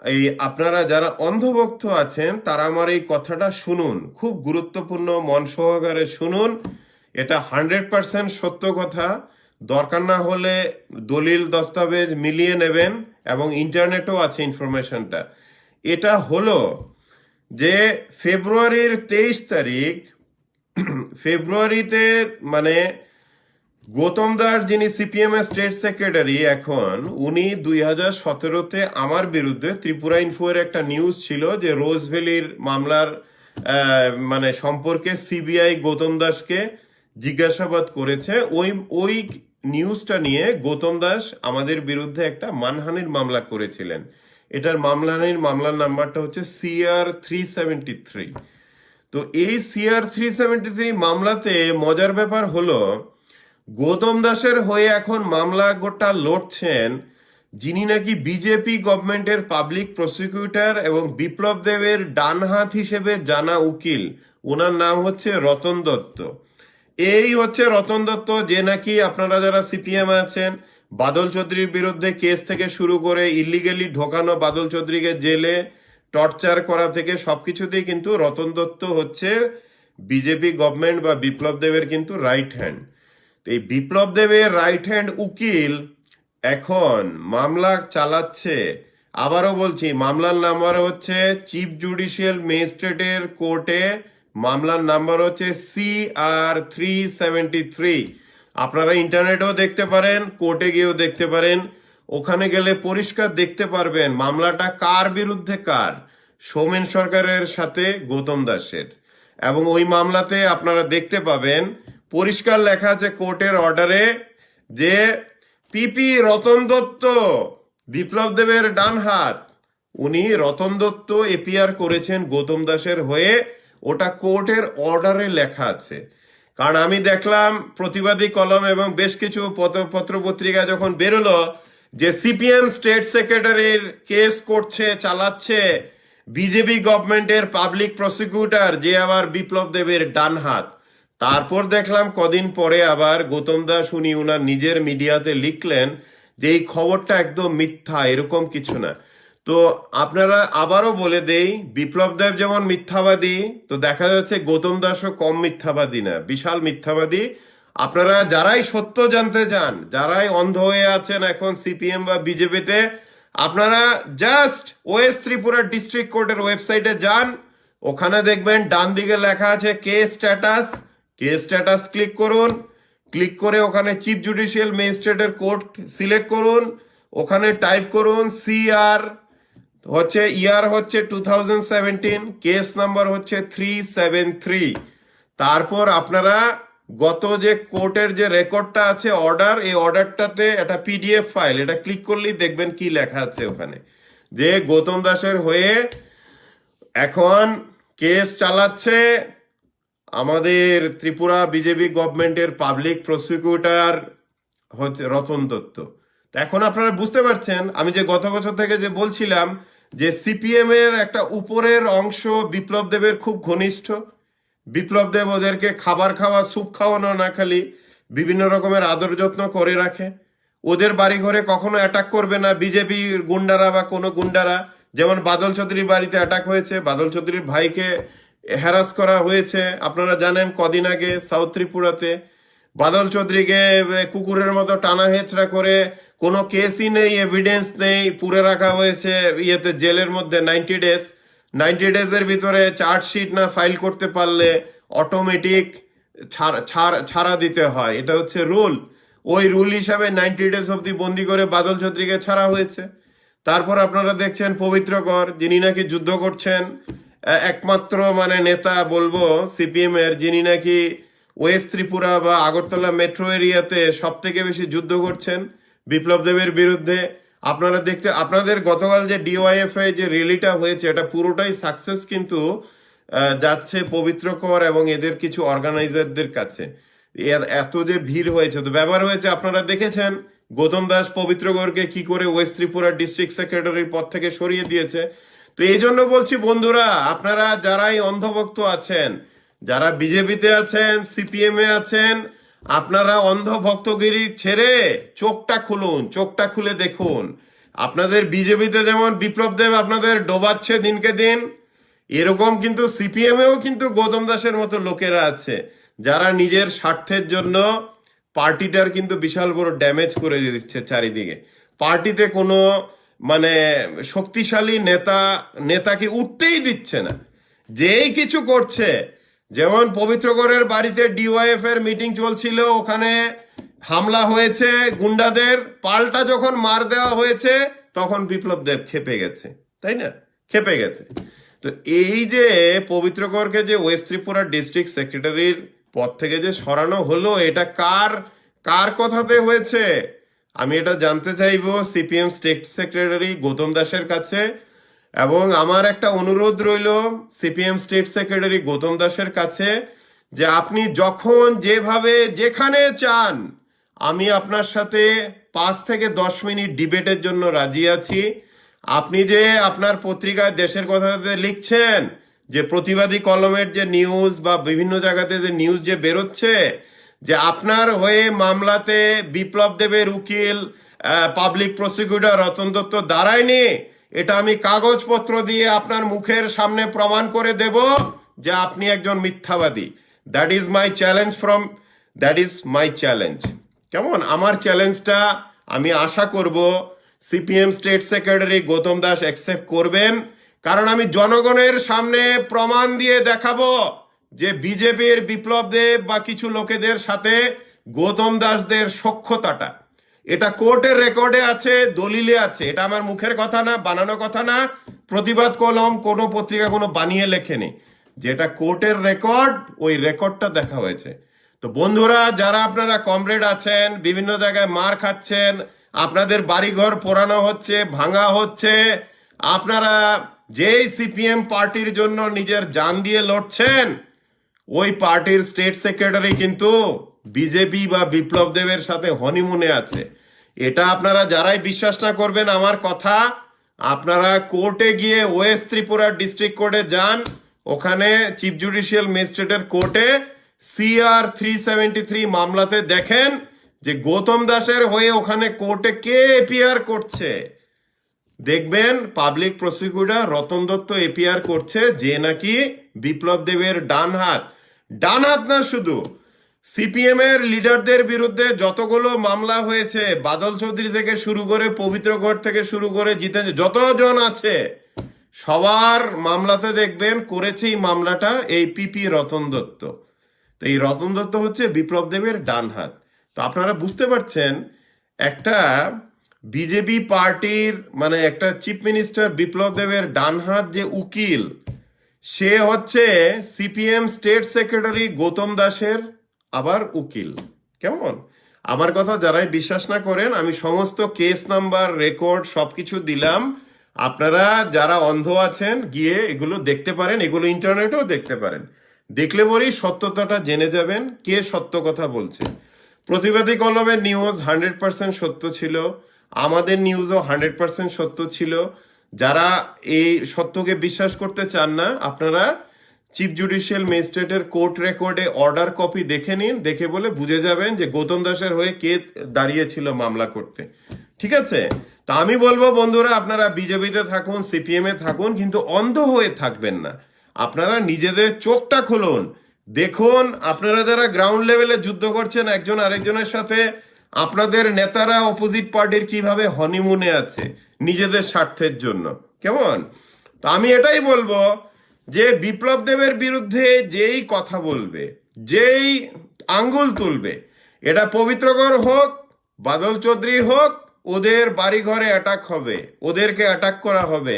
এই আপনারা যারা অন্ধভক্ত আছেন তারা আমার এই কথাটা শুনুন, খুব গুরুত্বপূর্ণ, মন সহকারে শুনুন। এটা 100% সত্য কথা। দরকার না হলে দলিল দস্তাবেজ মিলিয়ে নেবেন, এবং ইন্টারনেটও আছে ইনফরমেশনটা। এটা হলো যে ফেব্রুয়ারির 23 তারিখ, ফেব্রুয়ারিতে মানে গৌতম দাস যিনি সিপিএম এর স্টেট সেক্রেটারি এখন, উনি 2017-তে আমার বিরুদ্ধে ত্রিপুরা ইনফো এর একটা নিউজ ছিল যে রোজ ভ্যালির মামলার মানে সম্পর্কে সিবিআই গৌতম দাসকে জিজ্ঞাসাবাদ করেছে। ওই ওই নিউজটা নিয়ে গৌতম দাস আমাদের বিরুদ্ধে একটা মানহানির মামলা করেছিলেন। এটার মামলার নাম্বারটা হচ্ছে CR-373। তো এই CR-373 মামলাতে মজার ব্যাপার হলো, গৌতম দাসের হয়ে এখন মামলা গোটা লড়ছেন যিনি নাকি বিজেপি গভর্নমেন্টের পাবলিক প্রসিকিউটর এবং বিপ্লব দেবের ডান হাত হিসেবে জানা উকিল। ওনার নাম হচ্ছে রতন দত্ত। এই হচ্ছে রতন দত্ত, যে নাকি আপনারা যারা সিপিএম আছেন, বাদল চৌধুরীর বিরুদ্ধে কেস থেকে শুরু করে ইলিগেলি ঢোকানো বাদল চৌধুরীকে জেলে টর্চার করা থেকে সবকিছুতেই কিন্তু রতন দত্ত হচ্ছে বিজেপি গভর্নমেন্ট বা বিপ্লব দেবের কিন্তু রাইট হ্যান্ড। এই বিপ্লব দেবের রাইট হ্যান্ড উকিল এখন মামলা চালাচ্ছে। আবারও বলছি, মামলার নাম্বার হচ্ছে চিফ জুডিশিয়াল ম্যাজিস্ট্রেটের কোর্টে, মামলার নাম্বার হচ্ছে CR-373। আপনারা ইন্টারনেটেও দেখতে পারেন, কোর্টে গিয়েও দেখতে পারেন। ওখানে গেলে পরিষ্কার দেখতে পারবেন মামলাটা কার বিরুদ্ধে কার, সৌমেন সরকারের সাথে গৌতম দাসের। এবং ওই মামলাতে আপনারা দেখতে পাবেন পরিষ্কার লেখা আছে কোর্টের অর্ডারে যে পিপি রতন দত্ত বিপ্লব দেবের ডান হাত, উনি রতন দত্ত এপিআর করেছেন গৌতম দাসের হয়ে। ওটা কোর্টের অর্ডারে লেখা আছে। কারণ আমি দেখলাম প্রতিবাদী কলম এবং বেশ কিছু পত্র পত্রিকা যখন বেরোলো যে সিপিএম স্টেট সেক্রেটারির কেস করছে, চালাচ্ছে বিজেপি গভর্নমেন্টের পাবলিক প্রসিকিউটর, যে আবার বিপ্লব দেবের ডান হাত। তারপর দেখলাম কদিন পরে আবার গৌতম দাস উনি উনার নিজের মিডিয়াতে লিখলেন যে এই খবরটা একদম মিথ্যা, এরকম কিছু না। তো আপনারা আবারও বলে দেই, বিপ্লব দেব যেমন মিথ্যাবাদী, তো দেখা যাচ্ছে গৌতম দাসও কম মিথ্যাবাদী না, বিশাল মিথ্যাবাদী। আপনারা যারাই সত্য জানতে চান, যারাই অন্ধ হয়ে আছেন এখন সিপিএম বা বিজেপিতে, আপনারা জাস্ট ওয়েস্ট ত্রিপুরা ডিস্ট্রিক্ট কোর্টের ওয়েবসাইটে যান। ওখানে দেখবেন ডান দিকে লেখা আছে case status. Case status click করুন। ক্লিক করে ওখানে চিফ জুডিশিয়াল ম্যাজিস্ট্রেটের কোর্ট সিলেক্ট করুন। ওখানে টাইপ করুন CR হচ্ছে ইয়ার হচ্ছে 2017, কেস নাম্বার হচ্ছে 373। তারপর আপনারা গত যে কোর্টের যে রেকর্ডটা আছে অর্ডার, এই অর্ডারটাতে একটা PDF ফাইল, এটা ক্লিক করলেই দেখবেন কি লেখা আছে ওখানে, যে গৌতম দাসের হয়ে এখন কেস চালাচ্ছে আমাদের ত্রিপুরা বিজেপি গভর্নমেন্টের পাবলিক প্রসিকিউটর হচ্ছে রতন দত্ত। তো এখন আপনারা বুঝতে পারছেন আমি যে গত বছর থেকে যে বলছিলাম যে সিপিএম এর একটা উপরের অংশ বিপ্লব দেবের খুব ঘনিষ্ঠ। বিপ্লব দেব ওদেরকে খাবার খাওয়া, স্যুপ খাওয়ানো না, খালি বিভিন্ন রকমের আদর যত্ন করে রাখে। ওদের বাড়ি ঘরে কখনো অ্যাটাক করবে না বিজেপি গুন্ডারা বা কোনো গুন্ডারা। যেমন বাদল চৌধুরীর বাড়িতে অ্যাটাক হয়েছে, বাদল চৌধুরীর ভাইকে হ্যারাস করা হয়েছে, আপনারা জানেন কদিন আগে সাউথ ত্রিপুরাতে। বাদল চৌধুরীকে কুকুরের মতো টানা হেঁচড়া করে কোনো কেসই নেই, এভিডেন্স নেই, পুরে রাখা হয়েছে ইয়েতে জেলের মধ্যে 90 ডেজ। 90 ডেজের ভিতরে চার্জশিট না ফাইল করতে পারলে অটোমেটিক ছাড়া দিতে হয়, এটা হচ্ছে রুল। ওই রুল হিসাবে 90 ডেজ অব্দি বন্দি করে বাদল চৌধুরীকে ছাড়া হয়েছে। তারপর আপনারা দেখছেন পবিত্র কর, যিনি নাকি যুদ্ধ করছেন, একমাত্র মানে নেতা বলবো সিপিএম এর, যিনি নাকি ওয়েস্ট ত্রিপুরা বা আগরতলা মেট্রো এরিয়াতে সব থেকে বেশি যুদ্ধ করছেন বিপ্লব দেবের বিরুদ্ধে। আপনারা দেখতে, আপনাদের গতকাল যে DYFI যে র্যালিটা হয়েছে, এটা পুরোটাই সাকসেস কিন্তু যাচ্ছে পবিত্র কর এবং এদের কিছু অর্গানাইজারদের কাছে। এত যে ভিড় হয়েছে, তো ব্যবহার হয়েছে, আপনারা দেখেছেন গৌতম দাস পবিত্র করকে কি করে ওয়েস্ট ত্রিপুরা ডিস্ট্রিক্ট সেক্রেটারির পদ থেকে সরিয়ে দিয়েছে। তো এই জন্য বলছি বন্ধুরা, আপনারা যারাই অন্ধভক্ত আছেন, যারা বিজেপিতে আছেন, সিপিএম এ আছেন, আপনারা অন্ধভক্তগিরি ছেড়ে চোখটা খুলুন, চোখটা খুলে দেখুন। আপনাদের বিজেপিতে যেমন বিপ্লব দেব আপনাদের ডোবাচ্ছে দিনকে দিন, এরকম কিন্তু সিপিএমেও কিন্তু গৌতম দাসের মতো লোকেরা আছে যারা নিজের স্বার্থের জন্য পার্টিটার কিন্তু বিশাল বড় ড্যামেজ করে দিচ্ছে চারিদিকে। পার্টিতে কোনো মানে শক্তিশালী নেতাকে উঠতেই দিচ্ছে না, যেই কিছু করছে। যেমন পবিত্রগড়ের বাড়িতে ডিওয়াইএফ এর মিটিং চলছিল, ওখানে হামলা হয়েছে গুন্ডাদের, পাল্টা যখন মার দেওয়া হয়েছে তখন বিপ্লব দেব খেপে গেছে, তাই না? খেপে গেছে। তো এই যে পবিত্রগড়কে যে ওয়েস্ট ত্রিপুরা ডিস্ট্রিক্ট সেক্রেটারির পদ থেকে যে সরানো হলো, এটা কার কার কথাতে হয়েছে আমি এটা জানতে চাইবো সিপিএম স্টেট সেক্রেটারি গৌতম দাসের কাছে। এবং আমার একটা অনুরোধ রইল সিপিএম স্টেট সেক্রেটারি গৌতম দাসের কাছে, যে আপনি যখন যেভাবে যেখানে চান আমি আপনার সাথে 5 থেকে 10 মিনিট ডিবেটের জন্য রাজি আছি। আপনি যে আপনার পত্রিকায় দেশের কথাতে লিখছেন যে প্রতিবাদী কলমের যে নিউজ বা বিভিন্ন জায়গাতে যে নিউজ যে বেরোচ্ছে যে আপনার হয়ে মামলাতে বিপ্লব দেবের উকিল পাবলিক প্রসিকিউটর রতন দত্ত দাঁড়ায়নি, এটা আমি কাগজপত্র দিয়ে আপনার মুখের সামনে প্রমাণ করে দেব যে আপনি একজন মিথ্যাবাদী। That is my challenge. কেমন? আমার চ্যালেঞ্জটা আমি আশা করব CPM state secretary Gautam Das accept করবেন, কারণ আমি জনগণের সামনে প্রমাণ দিয়ে দেখাবো যে বিজেপির বিপ্লব দেব বা কিছু লোকেদের সাথে গৌতম দাসদের সখ্যতাটা, এটা কোর্টের রেকর্ডে আছে, দলিলে আছে। এটা আমার মুখের কথা না, বানানো কথা না, প্রতিবাদ কলম কোনো পত্রিকা কোনো বানিয়ে লেখেনি, যেটা কোর্টের রেকর্ড, ওই রেকর্ডটা দেখা হয়েছে। তো বন্ধুরা, যারা আপনারা কমরেড আছেন, বিভিন্ন জায়গায় মার খাচ্ছেন, আপনাদের বাড়িঘর পোড়ানো হচ্ছে, ভাঙা হচ্ছে, আপনারা যেই সিপিএম পার্টির জন্য নিজের জান দিয়ে লড়ছেন, ওই পার্টির স্টেট সেক্রেটারি কিন্তু বিজেপি বা বিপ্লব দেবের সাথে হনিমুনে আছে। এটা আপনারা যারাই বিশ্বাস না করবেন আমার কথা, আপনারা কোর্টে গিয়ে ওয়েস্ট ত্রিপুরা ডিস্ট্রিক্ট কোর্টে যান, ওখানে চিফ জুডিশিয়াল ম্যাজিস্ট্রেটের কোর্টে CR 373 মামলাতে দেখেন যে গৌতম দাসের হয়ে ওখানে কোর্টে কে এপিআর করছে। দেখবেন public prosecutor Ratan Dutta APR করছে, যে নাকি বিপ্লব দেবের ডান হাত না, শুধু সিপিএম এর লিডারদের বিরুদ্ধে যতগুলো মামলা হয়েছে, বাদল চৌধুরী থেকে শুরু করে পবিত্রগড় থেকে শুরু করে জিতেন যতজন আছে, সবার মামলাতে দেখবেন করেছে এই মামলাটা এই পিপি রতন দত্ত। তো এই রতন দত্ত হচ্ছে বিপ্লব দেবের ডান হাত। তো আপনারা বুঝতে পারছেন, একটা বিজেপি পার্টির মানে একটা চিফ মিনিস্টার বিপ্লব দেবের ডান হাত যে উকিল, সে হচ্ছে সিপিএম স্টেট সেক্রেটারি গৌতম দাসের আবার উকিল। কেমন? আমার কথা যারাই বিশ্বাস না করেন, আমি সমস্ত কেস নাম্বার রেকর্ড সবকিছু দিলাম, আপনারা যারা অন্ধ আছেন গিয়ে এগুলো দেখতে পারেন, এগুলো ইন্টারনেটেও দেখতে পারেন। দেখলে পরেই সত্যতাটা জেনে যাবেন কে সত্য কথা বলছে। প্রতিবাদী কলমের নিউজ 100% সত্য ছিল, আমাদের নিউজও 100% সত্য ছিল। যারা এই সত্যকে বিশ্বাস করতে চান না, আপনারা চিফ জুডিশিয়াল ম্যাজিস্ট্রেটের কোর্ট রেকর্ডে অর্ডার কপি দেখে নিন, দেখে বলে বুঝে যাবেন যে গৌতম দাসের হয়ে কে দাঁড়িয়েছিল মামলা করতে। ঠিক আছে? তা আমি বলবো বন্ধুরা, আপনারা বিজেপিতে থাকুন, সিপিএম এ থাকুন, কিন্তু অন্ধ হয়ে থাকবেন না। আপনারা নিজেদের চোখটা খুলুন, দেখুন আপনারা যারা গ্রাউন্ড লেভেলে যুদ্ধ করছেন একজন আরেকজনের সাথে, আপনাদের নেতারা অপোজিট পার্টির কিভাবে হনিমুনে আছে নিজেদের স্বার্থের জন্য। কেমন? তো আমি এটাই বলবো যে বিপ্লব দেবের বিরুদ্ধে যেই কথা বলবে, যেই আঙ্গুল তুলবে, এটা পবিত্রগড় হোক, বাদল চৌধুরী হোক, ওদের বাড়িঘরে অ্যাটাক হবে, ওদেরকে অ্যাটাক করা হবে,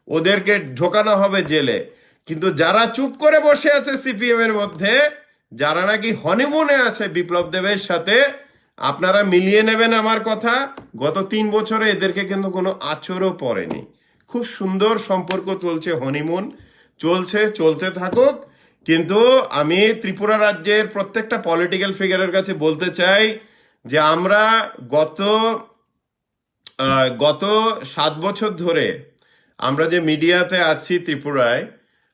ওদেরকে ঢোকানো হবে জেলে। কিন্তু যারা চুপ করে বসে আছে সিপিএম এর মধ্যে, যারা নাকি হনিমুনে আছে বিপ্লব দেবের সাথে, আপনারা মিলিয়ে নেবেন আমার কথা, গত 3 বছরে এদেরকে কিন্তু কোনো আঁচড়ও পড়েনি। খুব সুন্দর সম্পর্ক চলছে, হনিমুন চলছে, চলতে থাকুক। কিন্তু আমি ত্রিপুরা রাজ্যের প্রত্যেকটা পলিটিক্যাল ফিগারের কাছে বলতে চাই যে আমরা গত 7 বছর ধরে আমরা যে মিডিয়াতে আছি ত্রিপুরায়,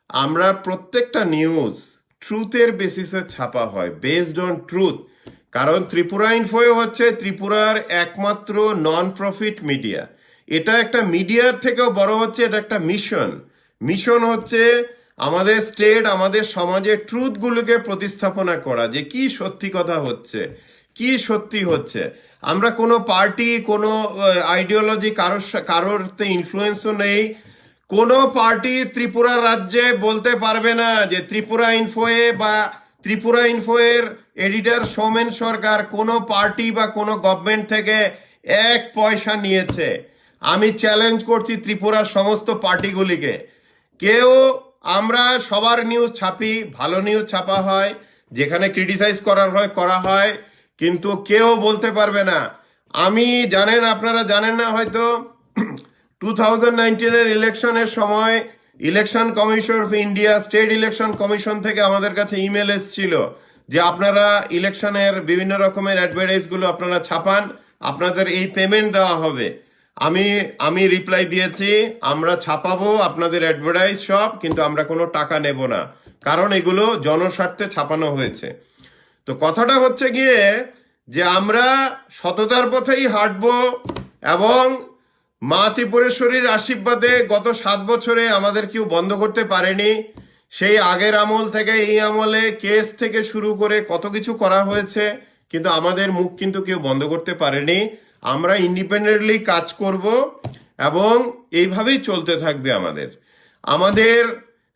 আমরা প্রত্যেকটা নিউজ ট্রুথের বেসিসে ছাপা হয়, বেসড অন ট্রুথ। কারণ ত্রিপুরা ইনফো হচ্ছে ত্রিপুরার একমাত্র নন প্রফিট মিডিয়া। এটা একটা মিডিয়ার থেকেও বড় হচ্ছে, এটা একটা মিশন। মিশন হচ্ছে আমাদের স্টেট, আমাদের সমাজের ট্রুথগুলোকে প্রতিস্থাপনা করা, যে কি সত্যি কথা হচ্ছে, কি সত্যি হচ্ছে। আমরা কোনো পার্টি, কোনো আইডিওলজি, কারোরতে ইনফ্লুয়েন্সও নেই। কোনো পার্টি ত্রিপুরা রাজ্যে বলতে পারবে না যে ত্রিপুরা ইনফোয়ে বা ত্রিপুরা ইনফোয়ের এডিটর সৌমেন সরকার কোনো পার্টি বা কোনো গভর্নমেন্ট থেকে 1 পয়সা নিয়েছে। আমি চ্যালেঞ্জ করছি ত্রিপুরার সমস্ত পার্টিগুলিকে। কেউ, আমরা সবার নিউজ ছাপি, ভালো নিউজ ছাপা হয়, যেখানে ক্রিটিসাইজ করার হয় করা হয়, কিন্তু কেউ বলতে পারবে না। আমি, জানেন, আপনারা জানেন না হয়তো, 2019-এর ইলেকশনের সময় election commission of India, state election commission থেকে আমাদের কাছে ইমেল এসেছিল যে আপনারা ইলেকশনের বিভিন্ন রকমের অ্যাডভার্টাইজগুলো আপনারা ছাপান, আপনাদের এই পেমেন্ট দেওয়া হবে। আমি রিপ্লাই দিয়েছি, আমরা ছাপাবো আপনাদের অ্যাডভার্টাইজ সব, কিন্তু আমরা কোনো টাকা নেব না, কারণ এগুলো জনস্বার্থে ছাপানো হয়েছে। তো কথাটা হচ্ছে গিয়ে যে আমরা সততার পথেই হাঁটবো, এবং মা ত্রিপুরেশ্বরীর আশীর্বাদে গত 7 বছরে আমাদের কেউ বন্ধ করতে পারেনি। সেই আগের আমল থেকে এই আমলে কেস থেকে শুরু করে কত কিছু করা হয়েছে, কিন্তু আমাদের মুখ কিন্তু কেউ বন্ধ করতে পারেনি। আমরা ইন্ডিপেন্ডেন্টলি কাজ করব এবং এইভাবেই চলতে থাকবে আমাদের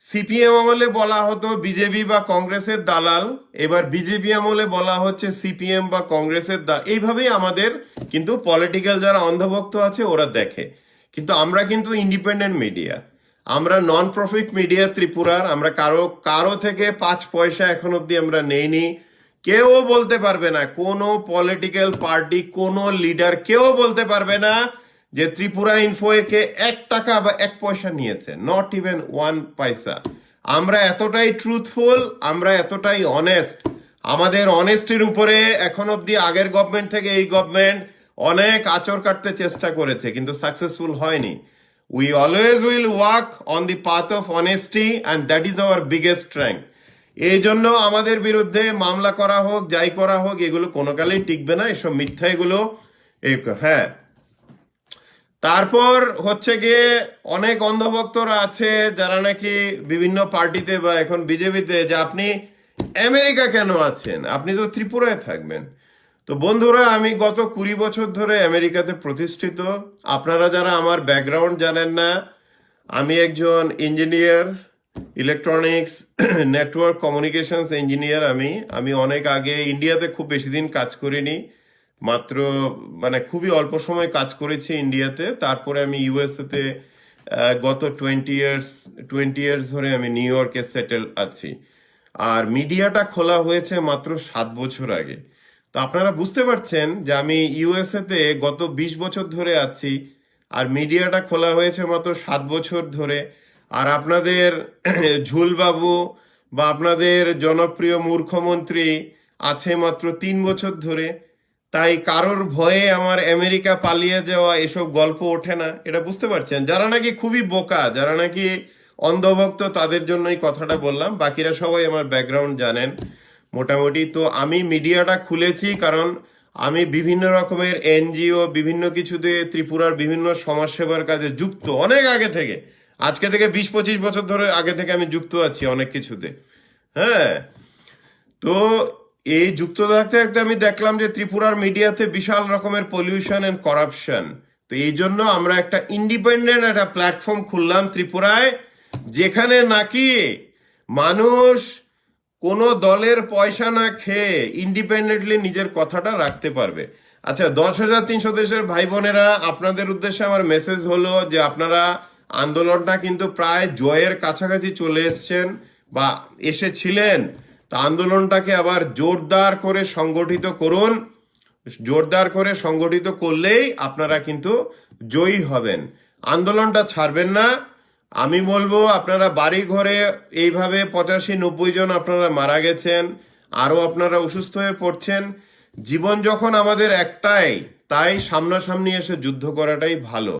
সিপিএম আমলে বলা হতো বিজেপি বা কংগ্রেসের দালাল, এবার বিজেপি আমলে বলা হচ্ছে সিপিএম বা কংগ্রেসের দালাল। এইভাবেই আমাদের কিন্তু পলিটিক্যাল যারা অন্ধভক্ত আছে ওরা দেখে, কিন্তু আমরা কিন্তু ইন্ডিপেন্ডেন্ট মিডিয়া, আমরা নন প্রফিট মিডিয়া ত্রিপুরার। আমরা কারো থেকে 5 পয়সা এখন অব্দি আমরা নেইনি। কেউ বলতে পারবে না, কোনো পলিটিক্যাল পার্টি, কোনো লিডার কেউ বলতে পারবে না যে ত্রিপুরা ইনফোকে 1 টাকা বা 1 পয়সা নিয়েছে, নট ইভেন 1 পয়সা। আমরা এতটাই ট্রুথফুল, আমরা এতটাই অনেস্ট। আমাদের অনেস্টির উপরে এখন অব্দি আগের গভর্নমেন্ট থেকে এই গভর্নমেন্ট অনেক আঁচড় কাটতে চেষ্টা করেছে, কিন্তু সাকসেসফুল হয়নি। We always will work on the path of honesty, and that is our biggest strength. এই জন্য আমাদের বিরুদ্ধে মামলা করা হোক, যাই করা হোক, এগুলো কোনো কালেই টিকবে না, এসব মিথ্যা এগুলো। হ্যাঁ, তারপর হচ্ছে গিয়ে অনেক অন্ধভক্তরা আছে যারা নাকি বিভিন্ন পার্টিতে বা এখন বিজেপিতে, যে আপনি আমেরিকা কেন আছেন, আপনি তো ত্রিপুরায় থাকবেন। তো বন্ধুরা, আমি গত 20 বছর ধরে আমেরিকাতে প্রতিষ্ঠিত। আপনারা যারা আমার ব্যাকগ্রাউন্ড জানেন না, আমি একজন engineer, electronics network communications engineer. আমি অনেক আগে ইন্ডিয়াতে খুব বেশি দিন কাজ করিনি, মাত্র খুবই অল্প সময় কাজ করেছি ইন্ডিয়াতে। তারপরে আমি ইউএসএতে গত 20 ইয়ার্স ধরে আমি নিউ ইয়র্কে সেটেল আছি। আর মিডিয়াটা খোলা হয়েছে মাত্র 7 বছর আগে। তো আপনারা বুঝতে পারছেন যে আমি ইউএসএতে গত 20 বছর ধরে আছি, আর মিডিয়াটা খোলা হয়েছে মাত্র 7 বছর ধরে। আর আপনাদের ঝুলবাবু বা আপনাদের জনপ্রিয় মূর্খমন্ত্রী আছে মাত্র 3 বছর ধরে। তাই কারোর ভয়ে আমার আমেরিকা পালিয়ে যাওয়া এসব গল্প ওঠে না, এটা বুঝতে পারছেন। যারা নাকি খুবই বোকা, যারা নাকি অন্ধভক্ত, তাদের জন্যই কথাটা বললাম। বাকিরা সবাই আমার ব্যাকগ্রাউন্ড জানেন মোটামুটি। তো আমি মিডিয়াটা খুলেছি কারণ আমি বিভিন্ন রকমের এনজিও, বিভিন্ন কিছুতে ত্রিপুরার বিভিন্ন সমাজসেবার কাজে যুক্ত অনেক আগে থেকে। আজকে থেকে 20-25 বছর ধরে আগে থেকে আমি যুক্ত আছি অনেক কিছুতে। হ্যাঁ, তো এই যুক্ত থাকতে থাকতে আমি দেখলাম যে ত্রিপুরার মিডিয়াতে বিশাল রকমের পলিউশন এন্ড করাপশন। তো এই জন্য আমরা একটা ইন্ডিপেন্ডেন্ট একটা প্ল্যাটফর্ম খুললাম ত্রিপুরায়, যেখানে নাকি মানুষ কোনো দলের পয়সা না খেয়ে ইন্ডিপেন্ডেন্টলি নিজের কথাটা রাখতে পারবে। আচ্ছা, 10,300 দেশের ভাই বোনেরা, আপনাদের উদ্দেশ্যে আমার মেসেজ হলো যে আপনারা আন্দোলনটা কিন্তু প্রায় জয়ের কাছাকাছি চলে এসছেন বা এসেছিলেন। তা আন্দোলনটাকে আবার জোরদার করে সংগঠিত করুন। জোরদার করে সংগঠিত করলেই আপনারা কিন্তু জয়ী হবেন। আন্দোলনটা ছাড়বেন না। আমি বলবো, আপনারা বাড়ি ঘরে এইভাবে 85-90 জন আপনারা মারা গেছেন, আরো আপনারা অসুস্থ হয়ে পড়ছেন। জীবন যখন আমাদের একটাই, তাই সামনাসামনি এসে যুদ্ধ করাটাই ভালো।